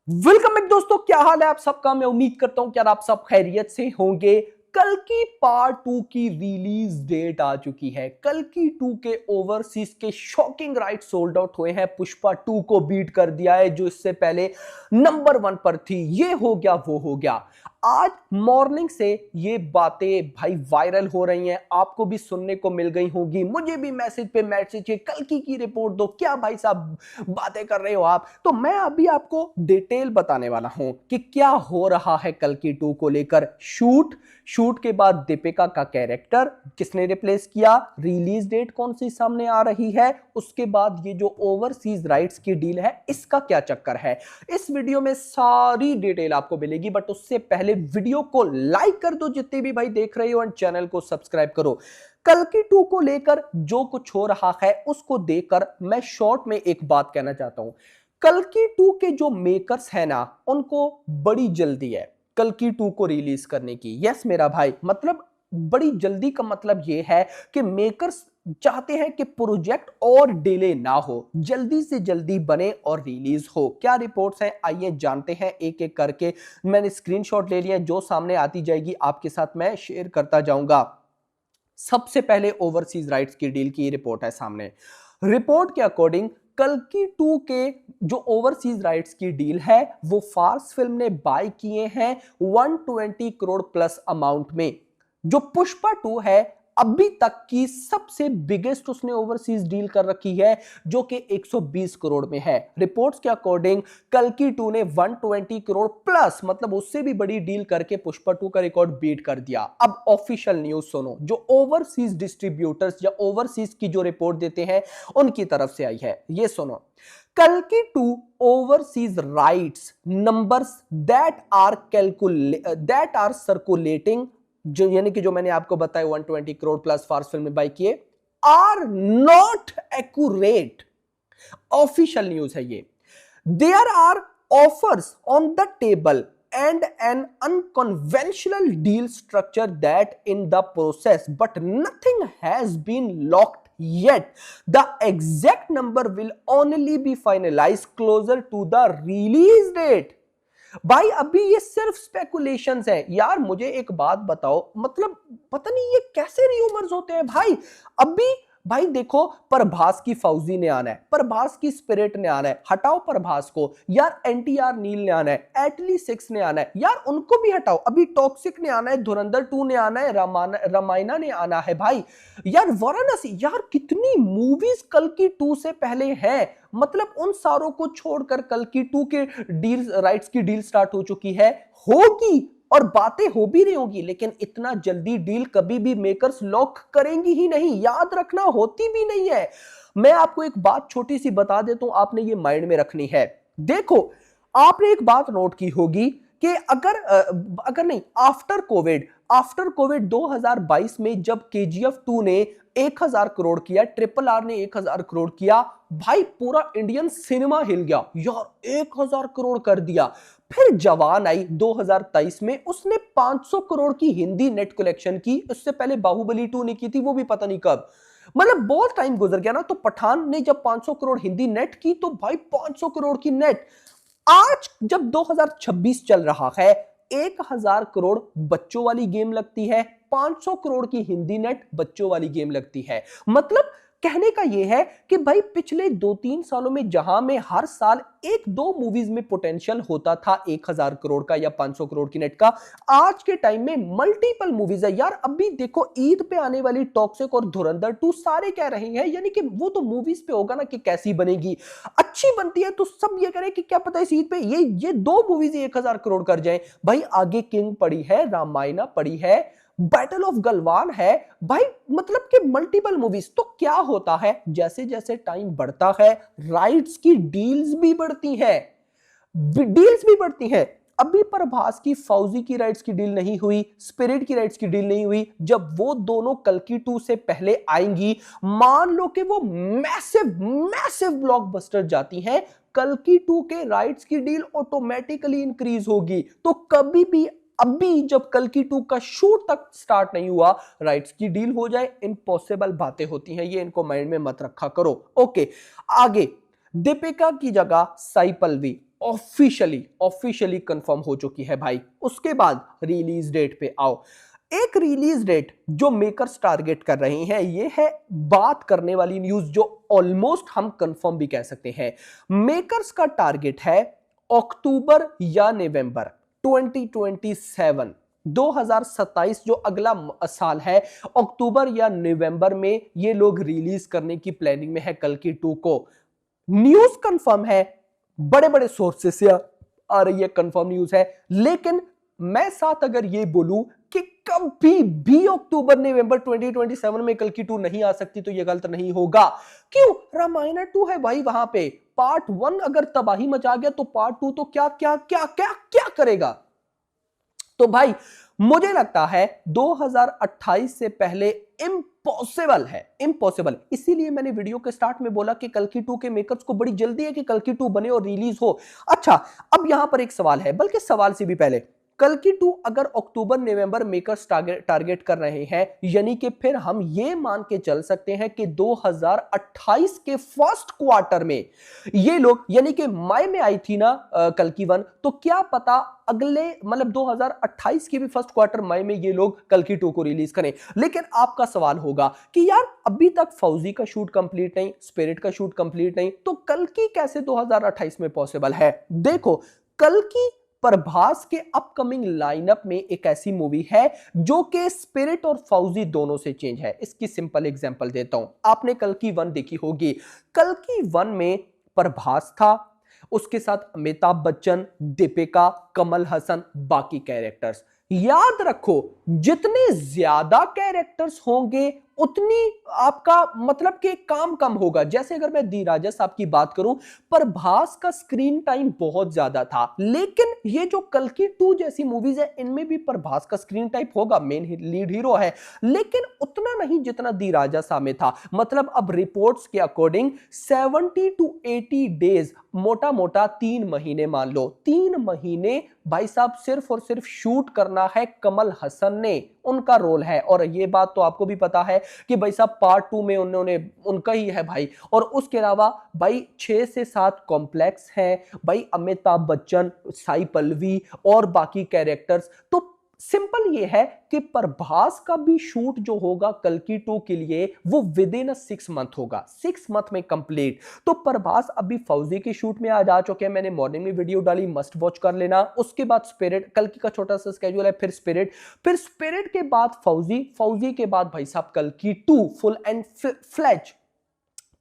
Welcome back दोस्तों, क्या हाल है आप सबका। मैं उम्मीद करता हूं कि यार आप सब खैरियत से होंगे। कल की पार्ट 2 की रिलीज डेट आ चुकी है। कल की 2 के ओवरसीज के शॉकिंग राइट सोल्ड आउट हुए हैं। पुष्पा 2 को बीट कर दिया है, जो इससे पहले नंबर 1 पर थी। ये हो गया, वो हो गया। आज मॉर्निंग से ये बातें भाई वायरल हो रही हैं, आपको भी सुनने को मिल गई होगी, मुझे भी मैसेज पे मैसेज है, कल की रिपोर्ट दो। क्या भाई साहब बातें कर रहे हो आप। तो मैं अभी आपको डिटेल बताने वाला हूं कि क्या हो रहा है कल की 2 को लेकर। शूट के बाद दीपिका का कैरेक्टर किसने रिप्लेस किया, रिलीज डेट कौन सी सामने आ रही है, उसके बाद ये जो ओवरसीज राइट्स की डील है इसका क्या चक्कर है। इस वीडियो में सारी डिटेल आपको मिलेगी, बट उससे पहले वीडियो को लाइक कर दो जितने भी भाई देख रहे हो, एंड चैनल को सब्सक्राइब करो। कल की 2 को लेकर जो कुछ हो रहा है उसको देखकर मैं शॉर्ट में एक बात कहना चाहता हूं। कल की 2 के जो मेकर्स हैं ना, उनको बड़ी जल्दी है कल की 2 को रिलीज करने की। यस मेरा भाई, मतलब बड़ी जल्दी का मतलब यह है कि मेकर्स चाहते हैं कि प्रोजेक्ट और डिले ना हो, जल्दी से जल्दी बने और रिलीज हो। क्या रिपोर्ट्स हैं आइए जानते हैं एक एक करके। मैंने स्क्रीनशॉट ले लिया, जो सामने आती जाएगी आपके साथ मैं शेयर करता जाऊंगा। सबसे पहले ओवरसीज राइट्स की डील की रिपोर्ट है सामने। रिपोर्ट के अकॉर्डिंग कल की 2 के जो ओवरसीज राइट्स की डील है वो फार्स फिल्म ने बाय किए हैं 120 करोड़ प्लस अमाउंट में। जो पुष्पा 2 है अभी तक की सबसे बिगेस्ट उसने ओवरसीज डील कर रखी है, जो कि 120 करोड़ में है। रिपोर्ट्स के अकॉर्डिंग कल की 2 ने 120 करोड़ प्लस, मतलब उससे भी बड़ी डील करके पुष्पा 2 का रिकॉर्ड बीट कर दिया। अब ऑफिशियल न्यूज सुनो, जो ओवरसीज डिस्ट्रीब्यूटर्स या ओवरसीज की जो रिपोर्ट देते हैं उनकी तरफ से आई है। ये सुनो, कल की 2 overseas rights numbers that are circulating, जो यानी कि जो मैंने आपको बताया 120 करोड़ प्लस फार्स फिल्म में बाय किए, are not accurate. Official news है ये। There are offers on the table and an unconventional deal structure that in the process, but nothing has been locked yet. The exact number will only be finalized closer to the release date. भाई अभी ये सिर्फ speculations है यार। मुझे एक बात बताओ, मतलब पता नहीं ये कैसे र्यूमर्स होते हैं भाई। अभी भाई देखो, प्रभास की फौजी ने आना है, प्रभास की स्पिरिट ने आना है, हटाओ प्रभास को यार। एनटीआर नील ने आना है, एटली 6 ने आना है यार, उनको भी हटाओ। अभी टॉक्सिक ने आना है, धुरंधर 2 ने आना है, रामायणा ने आना है भाई यार, वाराणसी यार। कितनी मूवीज कल की 2 से पहले है, मतलब उन सारों को छोड़कर कल की 2 के डील राइट्स की डील स्टार्ट हो चुकी है, होगी और बातें हो भी रही होगी। लेकिन इतना जल्दी डील कभी भी मेकर्स लॉक करेंगी ही नहीं, याद रखना, होती भी नहीं है। मैं आपको एक बात छोटी सी बता देता हूं, आपने ये माइंड में रखनी है। देखो, आपने एक बात नोट की होगी कि अगर नहीं, आफ्टर कोविड 2022 में जब केजीएफ 2 ने 1000 करोड़ किया, ट्रिपल आर ने 1000 करोड़ किया, भाई पूरा इंडियन सिनेमा हिल गया यार, 1000 करोड़ कर दिया। फिर जवान आई 2023 में, उसने 500 करोड़ की हिंदी नेट कलेक्शन की। उससे पहले बाहुबली 2 ने की थी, वो भी पता नहीं कब। मतलब बहुत टाइम गुजर गया ना। तो पठान ने जब 500 करोड़ हिंदी नेट की, तो भाई 500 करोड़ की नेट। आज जब 2026 चल रहा है, 1000 करोड़ बच्चों वाली गेम लगती है, 500 करोड़ की हिंदी नेट बच्चों वाली गेम लगती है। मतलब कहने का यह है कि भाई पिछले 2-3 सालों में जहां में हर साल 1-2 मूवीज में पोटेंशियल होता था 1000 करोड़ का या 500 करोड़ की नेट का, आज के टाइम में मल्टीपल मूवीज है यार। अभी देखो, ईद पे आने वाली टॉक्सिक और धुरंधर 2 सारे कह रहे हैं, यानी कि वो तो मूवीज पे होगा ना कि कैसी बनेगी। अच्छी बनती है तो सब ये करें कि क्या पता इस ईद पे ये 2 मूवीज 1000 करोड़ कर जाएं। भाई आगे किंग पड़ी है, रामायणा पड़ी है, बैटल ऑफ गलवान है भाई, मतलब कि मल्टीपल मूवीज। तो क्या होता है, जैसे जैसे टाइम बढ़ता है राइट्स की डील्स भी बढ़ती हैं। अभी प्रभास की फौजी की राइट्स की डील नहीं हुई, स्पिरिट की राइट्स की डील नहीं हुई। जब वो दोनों कल की 2 से पहले आएंगी, मान लो कि वो मैसिव ब्लॉकबस्टर जाती हैं, कल की 2 के राइट्स की डील ऑटोमेटिकली इंक्रीज होगी। तो कभी भी अभी जब कल की 2 का शूट तक स्टार्ट नहीं हुआ, राइट्स की डील हो जाए, इम्पॉसिबल बातें होती हैं। ये इनको माइंड में मत रखा करो। ओके, आगे दीपिका की जगह साई पल्लवी। ऑफिशियली कंफर्म हो चुकी है भाई। उसके बाद रिलीज डेट पे आओ। एक रिलीज डेट जो मेकर्स टारगेट कर रहे हैं, ये है बात करने वाली न्यूज जो ऑलमोस्ट हम कंफर्म भी कह सकते हैं। मेकर्स का टारगेट है अक्टूबर या नवंबर 2027, 2027 जो अगला साल है, अक्टूबर या नवंबर में ये लोग रिलीज करने की प्लानिंग में है कल्कि 2 को। न्यूज कंफर्म है, बड़े बड़े सोर्सेस से आ रही है, कंफर्म न्यूज है। लेकिन मैं साथ अगर ये बोलूं कि कभी भी अक्टूबर नवंबर 2027 में कल्कि 2 नहीं आ सकती तो ये गलत नहीं होगा। क्यों? रामायण 2 है भाई। वहां पे पार्ट 1 अगर तबाही मचा गया तो पार्ट 2 तो क्या क्या क्या क्या क्या करेगा। तो भाई मुझे लगता है 2028 से पहले इम्पॉसिबल है, इम्पॉसिबल। इसीलिए मैंने वीडियो के स्टार्ट में बोला कि कल्कि 2 के मेकर्स को बड़ी जल्दी है कि कल्कि 2 बने और रिलीज हो। अच्छा, अब यहां पर एक सवाल है, बल्कि सवाल से भी पहले, कल्कि 2 अगर अक्टूबर नवंबर मेकर्स टारगेट कर रहे हैं, यानी कि फिर हम ये मान के चल सकते हैं कि 2028 के फर्स्ट क्वार्टर में ये लोग, यानी कि मई में आई थी ना कल्कि 1, तो क्या पता अगले मतलब 2028 के भी फर्स्ट क्वार्टर मई में ये लोग कल्कि 2 को रिलीज करें। लेकिन आपका सवाल होगा कि यार अभी तक फौजी का शूट कंप्लीट नहीं, स्पिरिट का शूट कंप्लीट नहीं, तो कल्कि कैसे 2028 में पॉसिबल है? देखो, कल्कि प्रभास के अपकमिंग लाइनअप में एक ऐसी मूवी है जो कि स्पिरिट और फौजी दोनों से चेंज है। इसकी सिंपल एग्जांपल देता हूं। आपने कल्कि 1 देखी होगी। कल्कि 1 में प्रभास था, उसके साथ अमिताभ बच्चन, दीपिका, कमल हसन, बाकी कैरेक्टर्स। याद रखो, जितने ज्यादा कैरेक्टर्स होंगे उतनी आपका मतलब कि काम कम होगा। जैसे अगर मैं दी राजा साहब की बात करूं, प्रभास का स्क्रीन टाइम बहुत ज्यादा था, लेकिन ये जो कल्कि 2 जैसी मूवीज है इनमें भी प्रभास का स्क्रीन टाइम होगा, मेन लीड हीरो है, लेकिन उतना नहीं जितना दी राजा साहब में था। मतलब अब रिपोर्ट्स के अकॉर्डिंग 70 to 80 डेज, मोटा मोटा 3 महीने मान लो, 3 महीने भाई साहब सिर्फ और सिर्फ शूट करना है कमल हसन ने, उनका रोल है। और ये बात तो आपको भी पता है कि भाई साहब पार्ट 2 में उन्होंने उनका ही है भाई। और उसके अलावा भाई 6 से 7 कॉम्प्लेक्स हैं भाई, अमिताभ बच्चन, साई पल्लवी और बाकी कैरेक्टर्स। तो सिंपल ये है कि प्रभास का भी शूट जो होगा कल्कि 2 के लिए वो विद इन 6 मंथ होगा, 6 मंथ में कंप्लीट। तो प्रभास अभी फौजी के शूट में आ जा चुके हैं, मैंने मॉर्निंग में वीडियो डाली, मस्ट वॉच कर लेना। उसके बाद स्पिरिट, कल्कि का छोटा सा स्केड्यूल है, फिर स्पिरिट के बाद फौजी के बाद भाई साहब कल्कि 2 फुल एंड फ्लैश।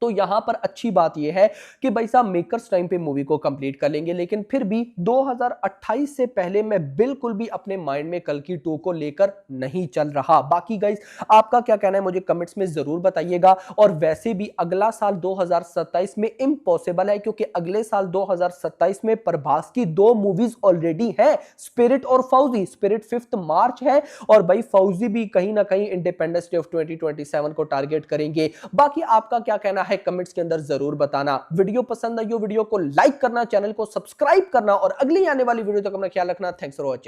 तो यहां पर अच्छी बात यह है कि भाई साहब मेकर्स टाइम पे मूवी को कंप्लीट कर लेंगे, लेकिन फिर भी 2028 से पहले मैं बिल्कुल भी अपने माइंड में कल्कि 2 को लेकर नहीं चल रहा। बाकी गाइस आपका क्या कहना है मुझे कमेंट्स में जरूर बताइएगा। और वैसे भी अगला साल 2027 में इम्पॉसिबल है, क्योंकि अगले साल 2027 में प्रभास की 2 मूवीज ऑलरेडी है, स्पिरिट और फौजी। स्पिरिट 5 मार्च है और भाई फौजी भी कहीं ना कहीं इंडिपेंडेंस डे ऑफ 2027 को टारगेट करेंगे। बाकी आपका क्या कहना है कमेंट्स के अंदर जरूर बताना। वीडियो पसंद आई हो वीडियो को लाइक करना, चैनल को सब्सक्राइब करना और अगली आने वाली वीडियो तक अपना ख्याल रखना। Thanks for watching.